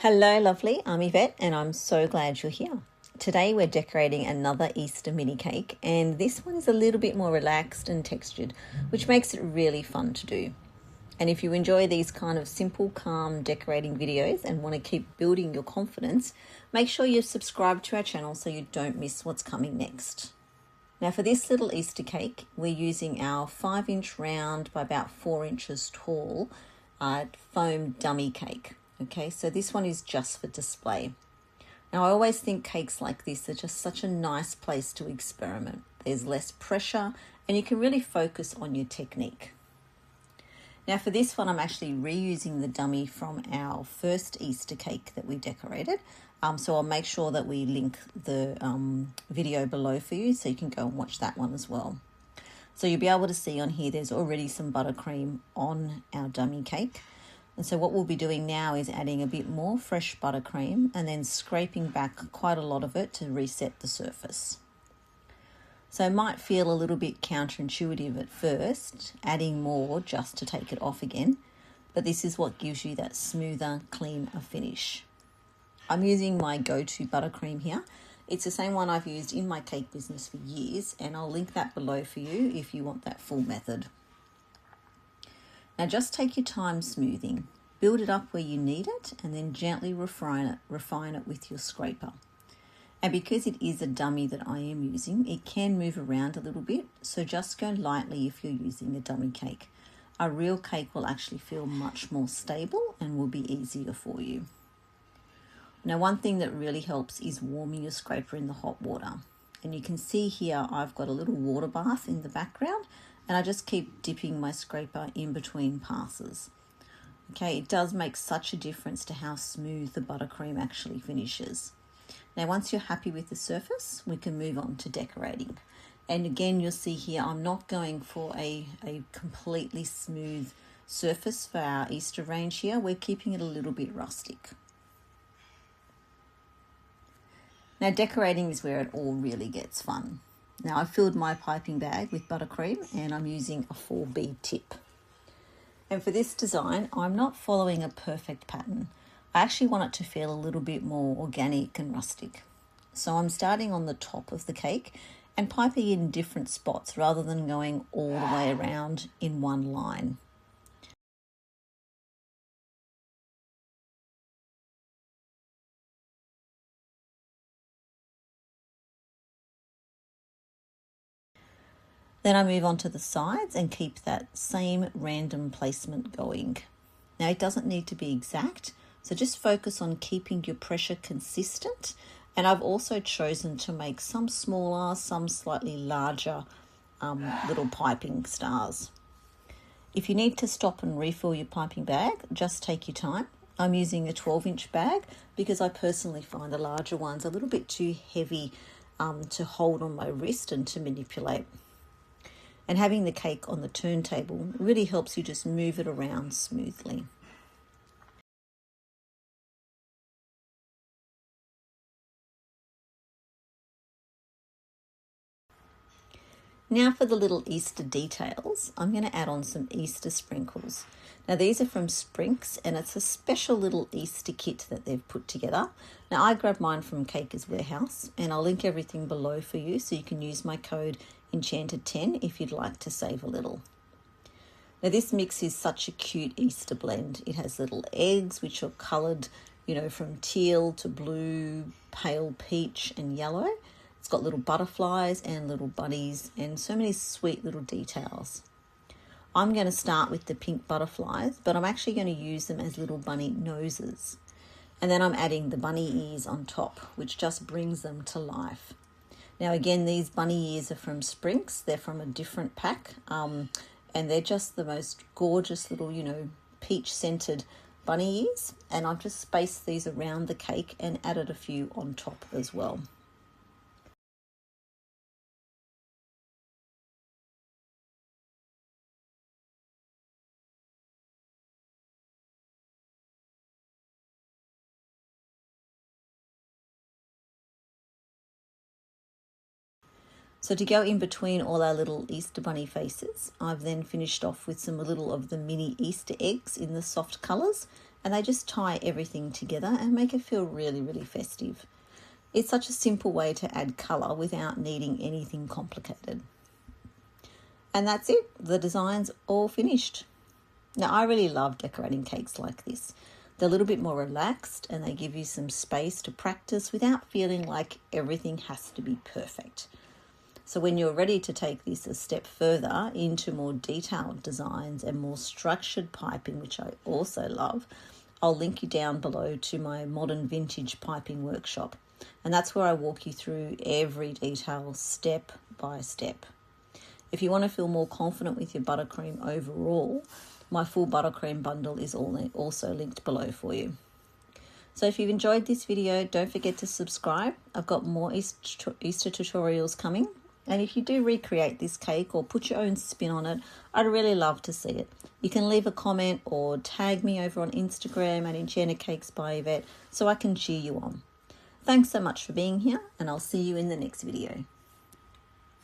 Hello lovely, I'm Yvette and I'm so glad you're here. Today we're decorating another Easter mini cake, and this one is a little bit more relaxed and textured, which makes it really fun to do. And if you enjoy these kind of simple, calm decorating videos and want to keep building your confidence, make sure you subscribe to our channel so you don't miss what's coming next. Now for this little Easter cake, we're using our 5-inch round by about 4 inches tall foam dummy cake. Okay, so this one is just for display. Now I always think cakes like this are just such a nice place to experiment. There's less pressure and you can really focus on your technique. Now for this one, I'm actually reusing the dummy from our first Easter cake that we decorated. So I'll make sure that we link the video below for you so you can go and watch that one as well. So you'll be able to see on here there's already some buttercream on our dummy cake. And so what we'll be doing now is adding a bit more fresh buttercream and then scraping back quite a lot of it to reset the surface. So it might feel a little bit counterintuitive at first, adding more just to take it off again, but this is what gives you that smoother, cleaner finish. I'm using my go-to buttercream here. It's the same one I've used in my cake business for years, and I'll link that below for you if you want that full method. Now just take your time smoothing, build it up where you need it, and then gently refine it with your scraper. And because it is a dummy that I am using, it can move around a little bit, so just go lightly if you're using a dummy cake. A real cake will actually feel much more stable and will be easier for you. Now one thing that really helps is warming your scraper in the hot water. And you can see here I've got a little water bath in the background, and I just keep dipping my scraper in between passes. Okay, it does make such a difference to how smooth the buttercream actually finishes. Now once you're happy with the surface, we can move on to decorating. And again, you'll see here I'm not going for a completely smooth surface for our Easter range here. We're keeping it a little bit rustic. Now decorating is where it all really gets fun. Now I've filled my piping bag with buttercream and I'm using a 4B tip. And for this design, I'm not following a perfect pattern. I actually want it to feel a little bit more organic and rustic. So I'm starting on the top of the cake and piping in different spots rather than going all the way around in one line. Then I move on to the sides and keep that same random placement going. Now it doesn't need to be exact, so just focus on keeping your pressure consistent. And I've also chosen to make some smaller, some slightly larger little piping stars. If you need to stop and refill your piping bag, just take your time. I'm using a 12-inch bag because I personally find the larger ones a little bit too heavy to hold on my wrist and to manipulate. And having the cake on the turntable really helps you just move it around smoothly. Now for the little Easter details, I'm going to add on some Easter sprinkles. Now these are from Sprinks and it's a special little Easter kit that they've put together. Now I grabbed mine from Caker's Warehouse and I'll link everything below for you so you can use my code Enchanted10 if you'd like to save a little. Now this mix is such a cute Easter blend. It has little eggs which are coloured, from teal to blue, pale peach and yellow. It's got little butterflies and little bunnies and so many sweet little details. I'm going to start with the pink butterflies, but I'm actually going to use them as little bunny noses. And then I'm adding the bunny ears on top, which just brings them to life. Now again, these bunny ears are from Sprinks. They're from a different pack, and they're just the most gorgeous little, peach-scented bunny ears. And I've just spaced these around the cake and added a few on top as well. So to go in between all our little Easter bunny faces, I've then finished off with some little of the mini Easter eggs in the soft colours, and they just tie everything together and make it feel really, really festive. It's such a simple way to add colour without needing anything complicated. And that's it, the design's all finished. Now, I really love decorating cakes like this. They're a little bit more relaxed and they give you some space to practice without feeling like everything has to be perfect. So when you're ready to take this a step further into more detailed designs and more structured piping, which I also love, I'll link you down below to my modern vintage piping workshop. And that's where I walk you through every detail step by step. If you want to feel more confident with your buttercream overall, my full buttercream bundle is also linked below for you. So if you've enjoyed this video, don't forget to subscribe. I've got more Easter tutorials coming. And if you do recreate this cake or put your own spin on it, I'd really love to see it. You can leave a comment or tag me over on Instagram at Enchanted Cakes by Yvette so I can cheer you on. Thanks so much for being here, and I'll see you in the next video.